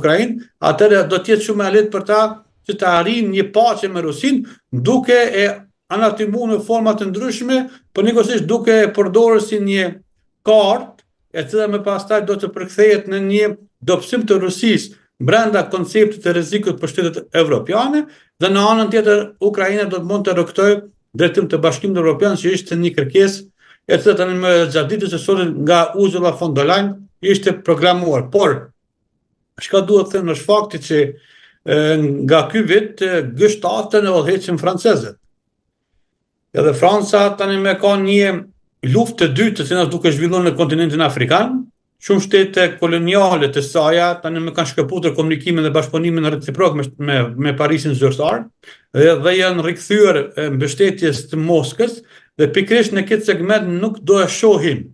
Ukrainë, atëherë do të jetë shumë e lehtë për ta që të arrijnë një paqe me Rusinë, duke e anatimuar në forma të ndryshme, por njëkohësisht duke e përdorur si një kartë, e cila më pastaj do të përkthehet në një dobësim të Rusisë brenda konceptit të rrezikut për shtetet evropiane, dhe në anën tjetër Ukraina do të mund të rrugtojë drejtim të Bashkimit Evropian, që ishte një kërkesë e cila tani më gjatë ditës së sotme nga Ursula von der Leyen ishte programuar. Por çka duhet të them është fakti që nga ky vit G7 e udhëheqin francezët. Edhe Franca tani më ka një luftë të dytë që duke zhvilluar në kontinentin afrikan. Shumë shtete koloniale të saj tani më kanë shkëputur komunikimin dhe bashkëpunimin reciprok me Parisin zyrtar dhe janë rikthyer mbështetjes të Moskës, dhe pikërisht në këtë segment nuk do e shohim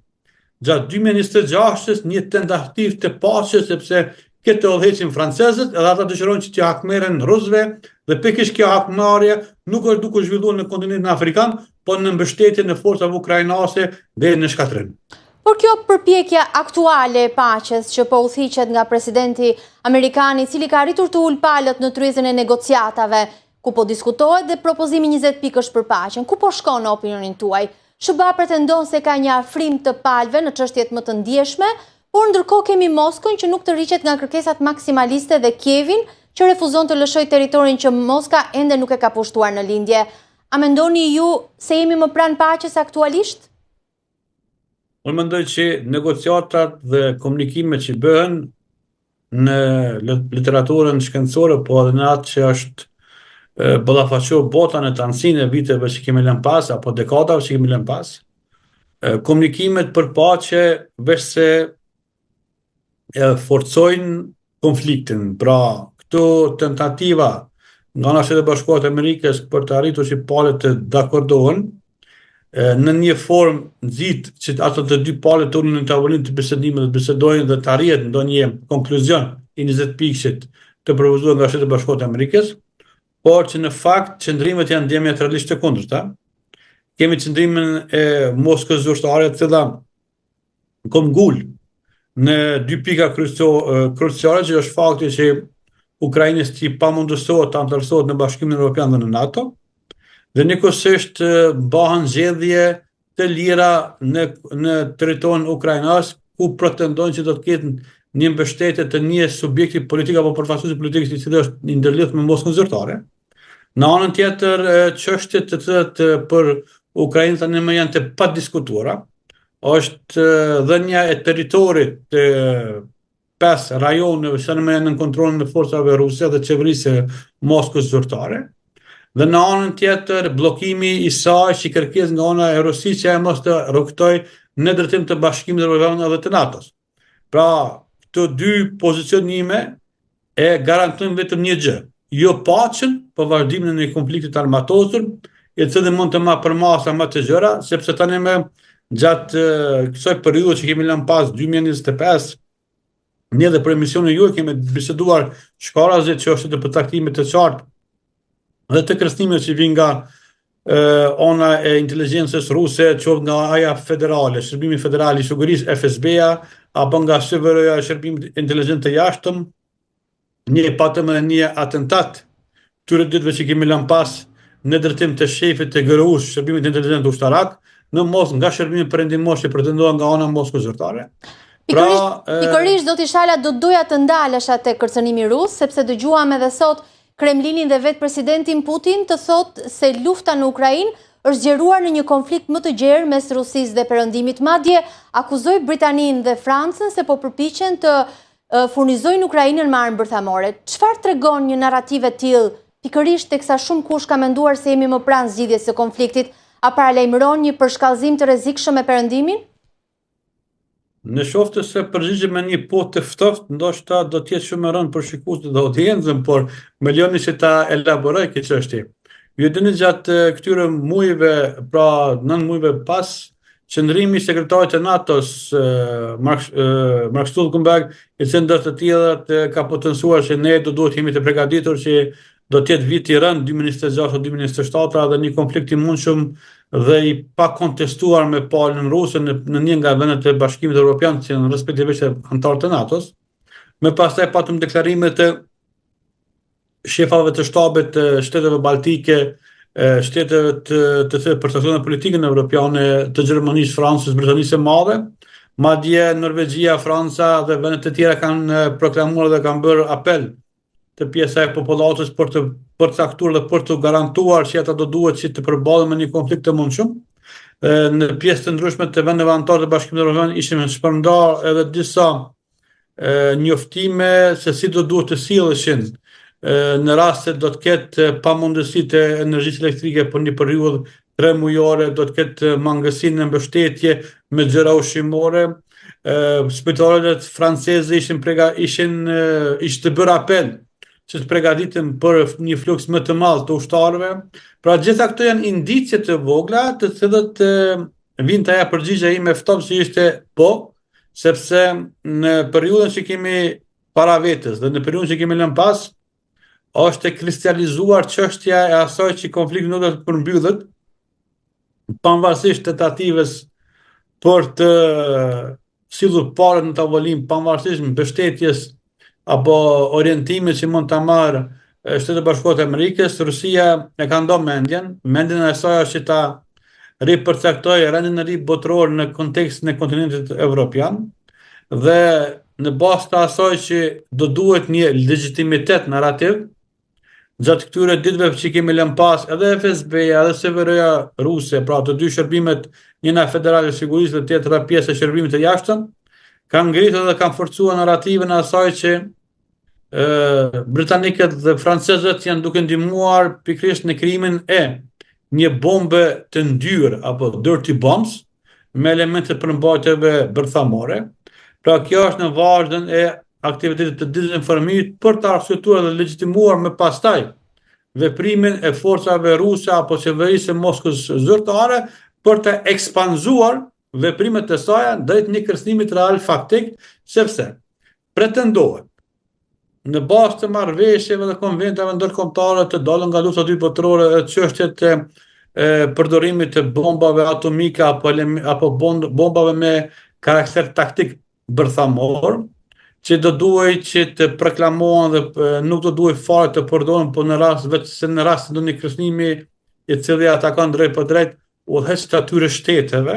gjatë 2026 një tentativë të paqes, sepse këtë udhëheqin francezët edhe ata dëshirojnë që t'ia hakmerren rusëve, dhe pikërisht kjo hakmarrje nuk është duke zhvilluar në kontinentin afrikan, por në mbështetje në forcat ukrainase dhe në shkatrim. Por kjo përpjekje aktuale e paqes që po udhëhiqet nga presidenti amerikan, i cili ka arritur të ulë palët në tryezën e negociatave, ku po diskutohet dhe propozimi 20 pikësh për paqen, ku po shkon në opinionin tuaj? SBA pretendon se ka një afrim të palëve në çështjet më të ndjeshme, por ndërkohë kemi Moskën që nuk të rriqet nga kërkesat maksimaliste dhe Kievin që refuzon të lëshojë territorin që Moska ende nuk e ka pushtuar në lindje. A mendoni ju se jemi më pranë paqes aktualisht? Unë mendoj që negociatat dhe komunikimet që bëhen në literaturën shkencore, po edhe në atë që është ballafaqur bota në të anësinë e viteve që kemi lënë pas, apo dekadave që kemi lënë pas, komunikimet për paqe veç se forcojnë konfliktin. Pra, këto tentativa nga ana e Shtetit Bashkuar të Amerikës për të arritur që palët të dakordohen në një formë nxit që ato të dy palët të ulën në tavolinë të bisedimit dhe bisedojnë dhe të arrihet ndonjë konkluzion i 20 pikësh të propozuar nga Shtetet Bashkuara të Amerikës, por që në fakt qëndrimet janë diametralisht të kundërta. Kemi qëndrimin e Moskës zyrtare, e cila ngul në dy pika kryesore, që është fakti që Ukrainës që pamundësohet të anëtarësohet në Bashkimin Evropian dhe në NATO, dhe njëkohësisht bëhen zgjedhje të lira në territorin ukrainas, ku pretendojnë që do të ketë një mbështetje të një subjekti politik apo përfaqësuesi politikës i cili është i ndërlidhur me Moskën zyrtare. Në anën tjetër, çështjet të cilat për Ukrainë tani më janë të padiskutuara, është dhënia e territorit të 5 rajoneve që tani më janë në kontrollin e forcave ruse dhe qeverisë së Moskës zyrtare. Dhe në anën tjetër, bllokimi i saj që kërkesë nga ana e Rusisë që ajo mos të rrugtojë në drejtim të Bashkimit Evropian dhe të NATO-s. Pra, këto dy pozicionime e garantojnë vetëm një gjë, jo paqen, por vazhdimin e një konflikti të armatosur, i cili mund të marrë përmasa më të gjëra, sepse tani më gjatë kësaj periudhe që kemi lënë pas 2025, ne dhe për emisionin juaj kemi biseduar shkarazi që është të përcaktimit të qartë dhe të kërcënimeve që vijnë nga ona e inteligjencës ruse, qoftë nga aja federale, shërbimi federal i sigurisë, FSB-ja, apo nga SVR-ja, shërbimi inteligjent të jashtëm, patëm edhe një atentat këtyre ditëve që kemi lënë pas në drejtim të shefit të GRU-s, shërbimit inteligjent ushtarak, në Moskë, nga shërbimi perëndimor që pretendohet nga ana Moskës zyrtare. Pikërisht do t'ishala do doja të ndalesh atë kërcënimi rus, sepse dëgjuam edhe sot Kremlinin dhe vetë presidentin Putin të thotë se lufta në Ukrainë është zgjeruar në një konflikt më të gjerë mes Rusisë dhe Perëndimit, madje akuzoi Britaninë dhe Francën se po përpiqen të furnizojnë Ukrainën me armë bërthamore. Çfarë tregon një narrativë e tillë, pikërisht teksa shumë kush ka menduar se jemi më pranë zgjidhjes së konfliktit, a paralajmëron një përshkallëzim të rrezikshëm me Perëndimin? Në qoftë se përgjigjem me një po të ftoftë, ndoshta do të jetë shumë e rëndë për shikuesit dhe audiencën, por më lejoni që ta elaboroj këtë çështje. Ju dini gjatë këtyre muajve, pra 9 muajve pas qëndrimi i sekretarit të NATO-s, Mark Stoltenberg, i cili ndër të tjerat ka potencuar se ne duhet jemi të përgatitur që do të jetë viti i rënd 2026-2027 dhe një konflikt i mundshëm dhe i pa kontestuar me palën ruse në një nga vendet e Bashkimit Evropian që në respektivisht anëtarë të NATO-s. Me pastaj patëm deklarime të shefave të shtabit të shteteve baltike, shteteve të përcaktuara në politikën evropiane të Gjermanisë, Francës, Britanisë së Madhe, madje Norvegjia, Franca dhe vendet e tjera kanë proklamuar dhe kanë bërë apel të pjesa e popullatës për të përcaktuar dhe për të garantuar që ata do duhet që të përballen me një konflikt të mundshëm. Në pjesë të ndryshme të vendeve anëtare të Bashkimit Evropian ishim shpërndar edhe disa njoftime se si do duhet të silleshin në rast se do të ketë pamundësi të energjisë elektrike për një periudhë 3 mujore, do të ketë mangësinë në mbështetje me gjëra ushqimore. Spitalet franceze ishte bërë apel që të përgatiten për një fluks më të madh të ushtarëve. Pra gjitha këto janë indicie të vogla të cilët vijnë të ja përgjigja ime ftoftësisht po, sepse në periudhën që kemi para vetes dhe në periudhën që kemi lënë pas, është e kristalizuar çështja e asaj që konflikti nuk do të përmbyllet, pavarësisht tentativës për të sillur palët në tavolinë, pavarësisht mbështetjes apo orientimit që mund ta marrë Shtetet e Bashkuara të Amerikës, Rusia e ka ndonë mendjen e saj është që ta ripërcaktojë rendin e ri botëror në kontekstin e kontinentit evropian dhe në bazë të asaj që do duhet një legjitimitet narrativ gjatë këtyre ditëve që kemi lënë pas edhe FSB-ja edhe SVR-ja ruse, pra të dy shërbimet, njëna federale e sigurisë dhe tjetra pjesë e shërbimit të jashtëm, kanë ngritur dhe kanë forcuar narrativin e asaj që britanikët dhe francezët janë duke ndihmuar pikërisht në krimin e një bombe të ndyrë apo dirty bombs me elemente përmbajtjeve bërthamore. Pra kjo është në vazhdën e aktivitetit të dezinformimit për të arsyetuar dhe legjitimuar me pastaj veprimin e forcave ruse apo qeverisë së Moskës zyrtare për të ekspanzuar veprimet e saj drejt një kërcënimi real faktik, sepse pretendohet në bazë të marrëveshjeve dhe konventave ndërkombëtare të dalën nga lufta e dytë botërore dhe çështjet e përdorimit të bombave atomike apo bombave me karakter taktik bërthamor, që do duhej që të proklamohen dhe nuk do duhej fare të përdoren, po në rast të ndonjë kërcënimi i cili atakon drejt për drejt udhëheqës të atyre shteteve,